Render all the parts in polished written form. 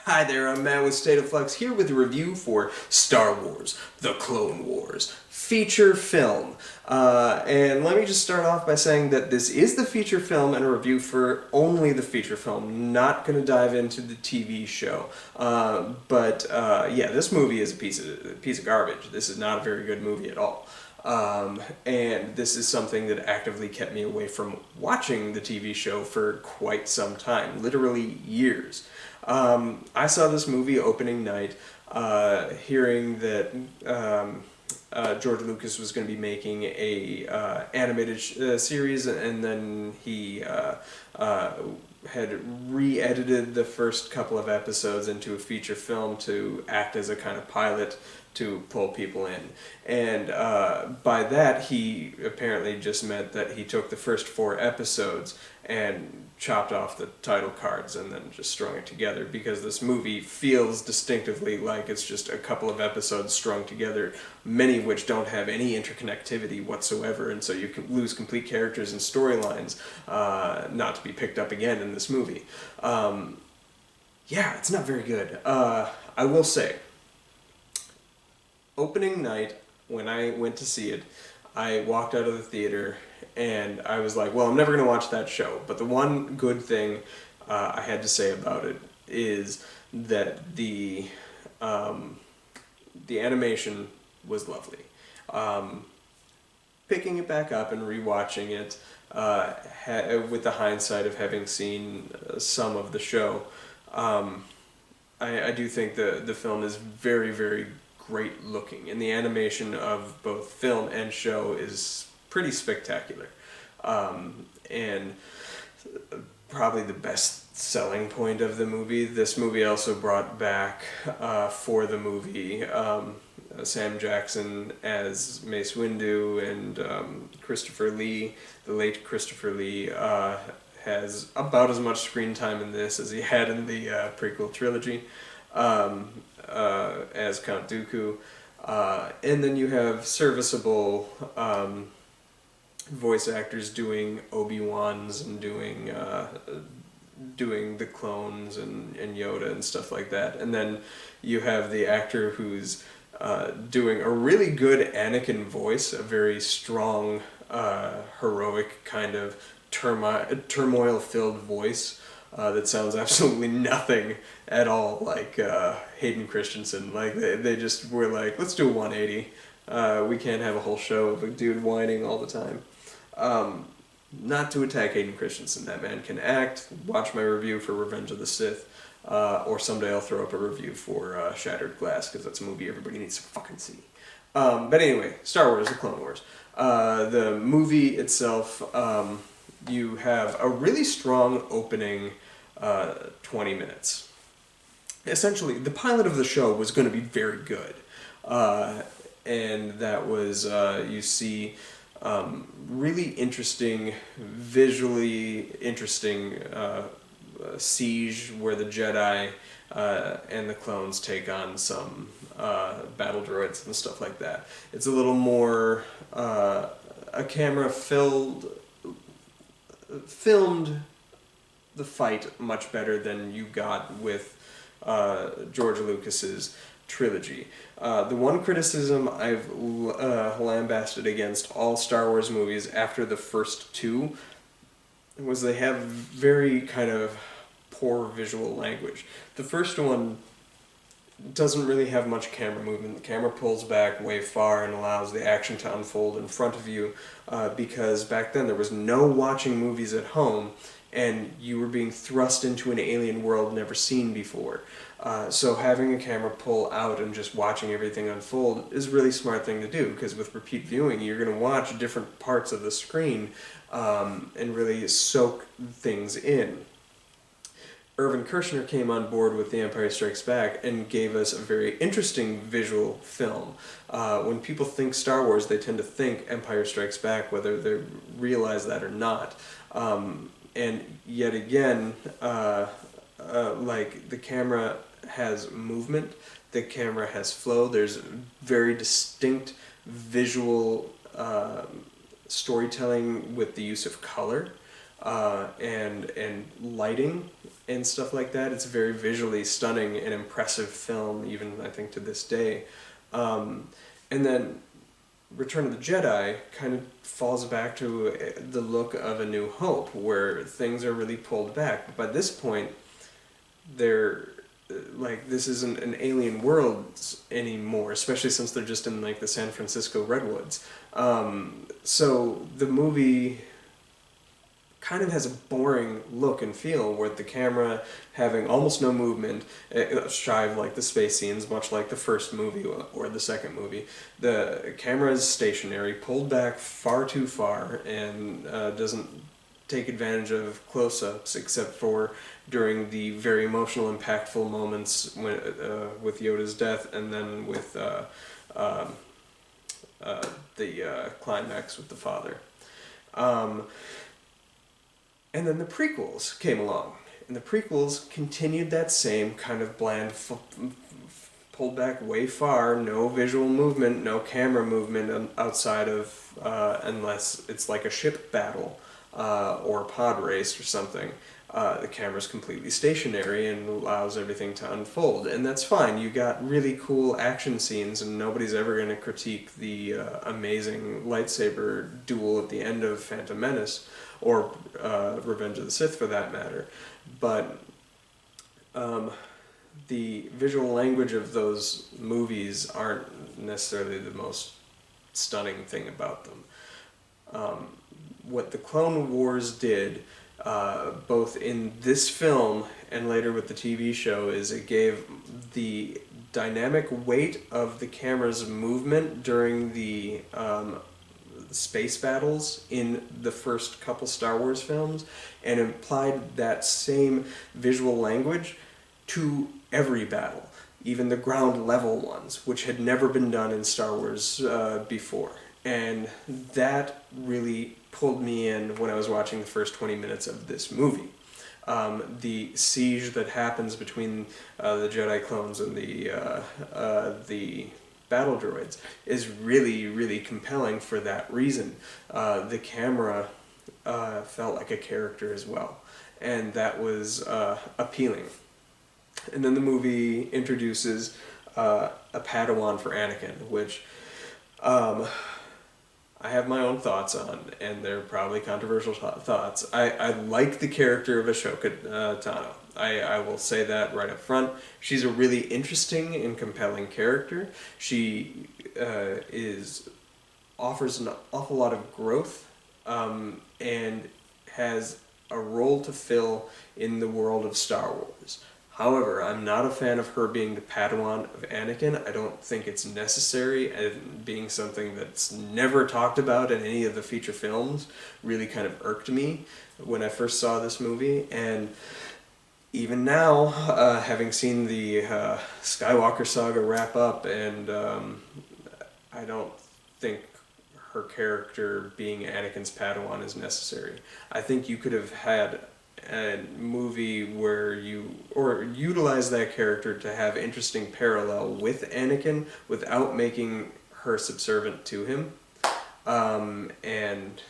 Hi there, I'm Matt with State of Flux here with a review for Star Wars: The Clone Wars feature film. And let me just start off by saying that this is the feature film and a review for only the feature film. Not going to dive into the TV show. Yeah, this movie is a piece of garbage. This is not a very good movie at all. And this is something that actively kept me away from watching the TV show for quite some time, literally years. I saw this movie opening night, hearing that George Lucas was going to be making a animated series, and then he had re-edited the first couple of episodes into a feature film to act as a kind of pilot to pull people in. And by that, he apparently just meant that he took the first 4 episodes and chopped off the title cards and then just strung it together, because this movie feels distinctively like it's just a couple of episodes strung together, many of which don't have any interconnectivity whatsoever, and so you can lose complete characters and storylines not to be picked up again in this movie. Yeah, it's not very good. I will say, opening night, when I went to see it, I walked out of the theater and I was like, well, I'm never going to watch that show. But the one good thing I had to say about it is that the animation was lovely. Um, Picking it back up and rewatching it with the hindsight of having seen some of the show, I do think the film is very, very great looking, and the animation of both film and show is pretty spectacular. And probably the best selling point of the movie. This movie also brought back for the movie Sam Jackson as Mace Windu, and Christopher Lee, the late Christopher Lee, has about as much screen time in this as he had in the prequel trilogy as Count Dooku. And then you have serviceable voice actors doing Obi-Wans and doing the clones and Yoda and stuff like that. And then you have the actor who's doing a really good Anakin voice, a very strong, heroic kind of turmoil-filled voice that sounds absolutely nothing at all like Hayden Christensen. Like they just were like, let's do a 180. We can't have a whole show of a dude whining all the time. Not to attack Hayden Christensen, that man can act. Watch my review for Revenge of the Sith, or someday I'll throw up a review for Shattered Glass, because that's a movie everybody needs to fucking see. But anyway, Star Wars: The Clone Wars. The movie itself, you have a really strong opening 20 minutes. Essentially, the pilot of the show was going to be very good. And that was, you see really interesting, visually interesting siege where the Jedi and the clones take on some battle droids and stuff like that. It's a little more a camera filmed the fight much better than you got with George Lucas's trilogy. The one criticism I've lambasted against all Star Wars movies after the first two was they have very kind of poor visual language. The first one doesn't really have much camera movement. The camera pulls back way far and allows the action to unfold in front of you, because back then there was no watching movies at home, and you were being thrust into an alien world never seen before. So having a camera pull out and just watching everything unfold is a really smart thing to do, because with repeat viewing you're going to watch different parts of the screen and really soak things in. Irvin Kershner came on board with The Empire Strikes Back and gave us a very interesting visual film. When people think Star Wars, they tend to think Empire Strikes Back, whether they realize that or not. And yet again, like, the camera has movement, the camera has flow, there's very distinct visual storytelling with the use of color. and lighting and stuff like that. It's a very visually stunning and impressive film, even I think to this day. And then Return of the Jedi kind of falls back to the look of A New Hope, where things are really pulled back. But by this point, they're like, this isn't an alien world anymore, especially since they're just in like the San Francisco redwoods. So the movie kind of has a boring look and feel, with the camera having almost no movement, shy of like the space scenes, much like the first movie or the second movie. The camera is stationary, pulled back far too far, and doesn't take advantage of close-ups except for during the very emotional, impactful moments when, with Yoda's death, and then with the climax with the father. And then the prequels came along, and the prequels continued that same kind of bland, pulled back way far, no visual movement, no camera movement outside of, unless it's like a ship battle or a pod race or something. The camera's completely stationary and allows everything to unfold, and that's fine. You got really cool action scenes, and nobody's ever going to critique the amazing lightsaber duel at the end of Phantom Menace, or Revenge of the Sith for that matter. But the visual language of those movies aren't necessarily the most stunning thing about them. What the Clone Wars did, both in this film and later with the TV show, is it gave the dynamic weight of the camera's movement during the space battles in the first couple Star Wars films, and applied that same visual language to every battle, even the ground level ones, which had never been done in Star Wars before. And that really pulled me in when I was watching the first 20 minutes of this movie. The siege that happens between the Jedi clones and the battle droids is really, really compelling for that reason. The camera felt like a character as well, and that was appealing. And then the movie introduces a Padawan for Anakin, which I have my own thoughts on, and they're probably controversial thoughts. I like the character of Ashoka Tano. I will say that right up front. She's a really interesting and compelling character. She offers an awful lot of growth, and has a role to fill in the world of Star Wars. However, I'm not a fan of her being the Padawan of Anakin. I don't think it's necessary, and being something that's never talked about in any of the feature films really kind of irked me when I first saw this movie. And even now, having seen the Skywalker saga wrap up, and I don't think her character being Anakin's Padawan is necessary. I think you could have had a movie where you utilize that character to have interesting parallel with Anakin without making her subservient to him, and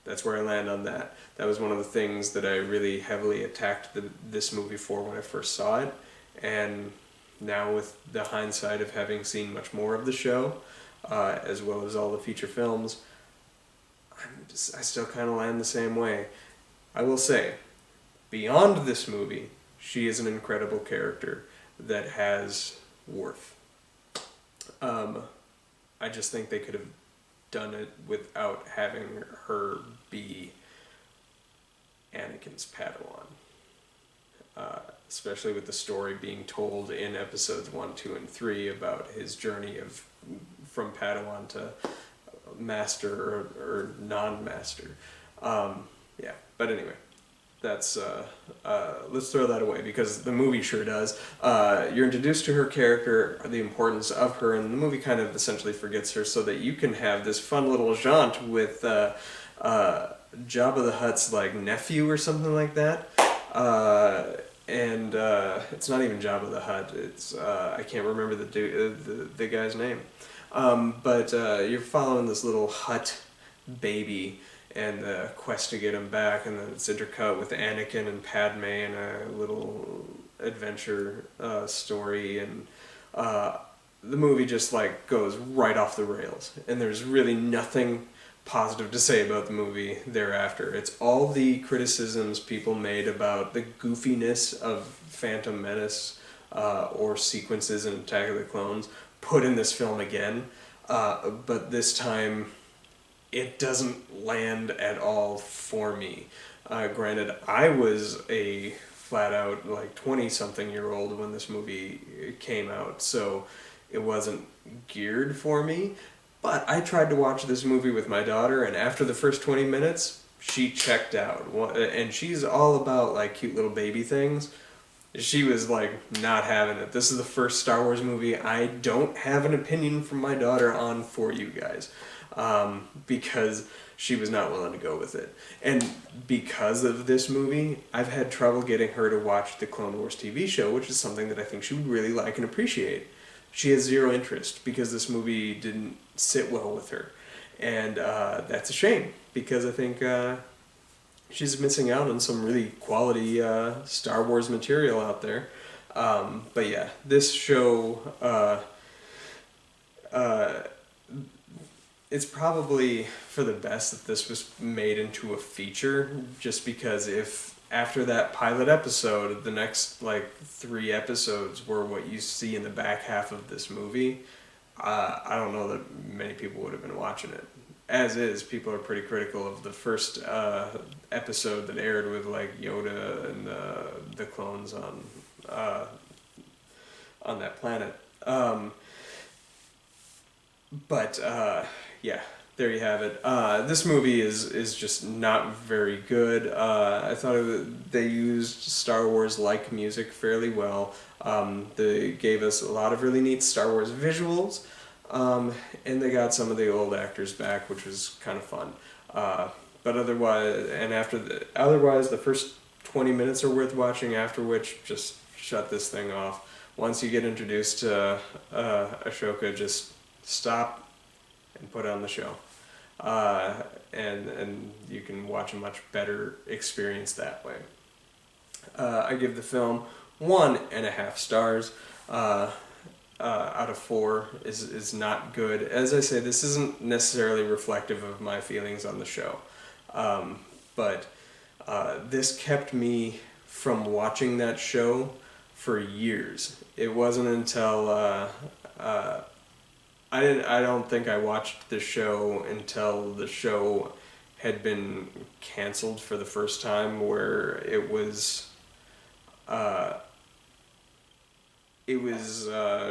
that's where I land on that. That was one of the things that I really heavily attacked this movie for when I first saw it, and now with the hindsight of having seen much more of the show, as well as all the feature films, I still kind of land the same way. I will say, beyond this movie, she is an incredible character that has worth. I just think they could have done it without having her be Anakin's Padawan. Especially with the story being told in episodes 1, 2, and 3 about his journey from Padawan to master or non-master. Yeah, but anyway, that's let's throw that away, because the movie sure does. You're introduced to her character, the importance of her, and the movie kind of essentially forgets her, so that you can have this fun little jaunt with Jabba the Hutt's like nephew or something like that. And it's not even Jabba the Hutt. It's I can't remember the guy's name. But you're following this little Hutt baby, and the quest to get him back, and then it's intercut with Anakin and Padme and a little adventure story, and the movie just like goes right off the rails, and there's really nothing positive to say about the movie thereafter. It's all the criticisms people made about the goofiness of Phantom Menace or sequences in Attack of the Clones put in this film again, but this time it doesn't land at all for me. Granted, I was a flat out like 20-something-year-old when this movie came out, so it wasn't geared for me. But I tried to watch this movie with my daughter, and after the first 20 minutes, she checked out. And she's all about like cute little baby things. She was like not having it. This is the first Star Wars movie I don't have an opinion from my daughter on for you guys, because she was not willing to go with it. And because of this movie, I've had trouble getting her to watch the Clone Wars TV show, which is something that I think she would really like and appreciate. She has zero interest because this movie didn't sit well with her. And that's a shame, because I think she's missing out on some really quality Star Wars material out there. But yeah, this show, it's probably for the best that this was made into a feature, just because if after that pilot episode, the next like 3 episodes were what you see in the back half of this movie, I don't know that many people would have been watching it. As is, people are pretty critical of the first episode that aired with like Yoda and the clones on that planet. Yeah, there you have it. This movie is just not very good. I thought they used Star Wars-like music fairly well. They gave us a lot of really neat Star Wars visuals, and they got some of the old actors back, which was kind of fun. But otherwise, the first 20 minutes are worth watching, after which just shut this thing off. Once you get introduced to Ashoka, just stop and put on the show. And you can watch a much better experience that way. I give the film 1.5 stars. Out of 4 is not good. As I say, this isn't necessarily reflective of my feelings on the show. But this kept me from watching that show for years. It wasn't until I don't think I watched the show until the show had been canceled for the first time, where it was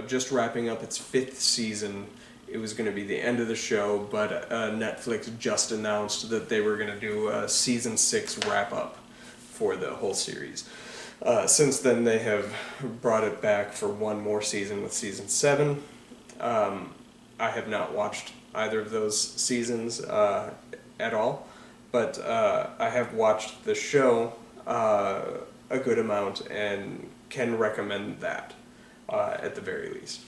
just wrapping up its 5th season. It was going to be the end of the show, but Netflix just announced that they were going to do a season 6 wrap-up for the whole series. Since then, they have brought it back for one more season with season 7. I have not watched either of those seasons at all, but I have watched the show a good amount and can recommend that at the very least.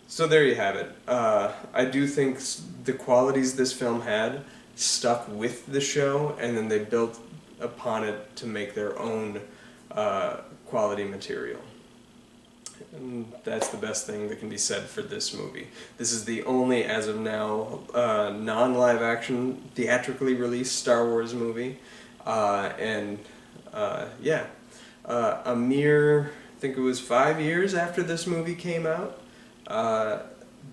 So there you have it. I do think the qualities this film had stuck with the show, and then they built upon it to make their own quality material. And that's the best thing that can be said for this movie. This is the only, as of now, non-live action, theatrically released Star Wars movie. A mere, I think it was 5 years after this movie came out,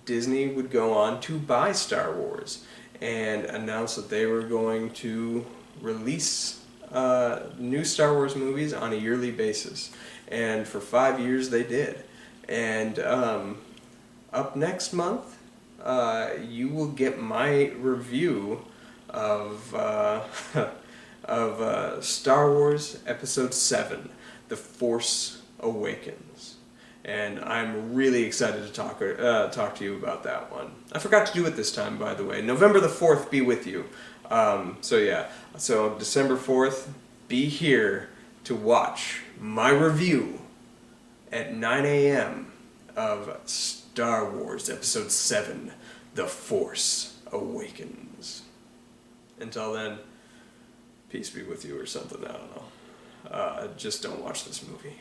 Disney would go on to buy Star Wars and announce that they were going to release new Star Wars movies on a yearly basis. And for 5 years they did. And up next month, you will get my review of Star Wars Episode 7, The Force Awakens. And I'm really excited to talk to you about that one. I forgot to do it this time, by the way. November the 4th be with you. So December 4th, be here to watch my review at 9 a.m. of Star Wars Episode 7, The Force Awakens. Until then, peace be with you or something, I don't know. Just don't watch this movie.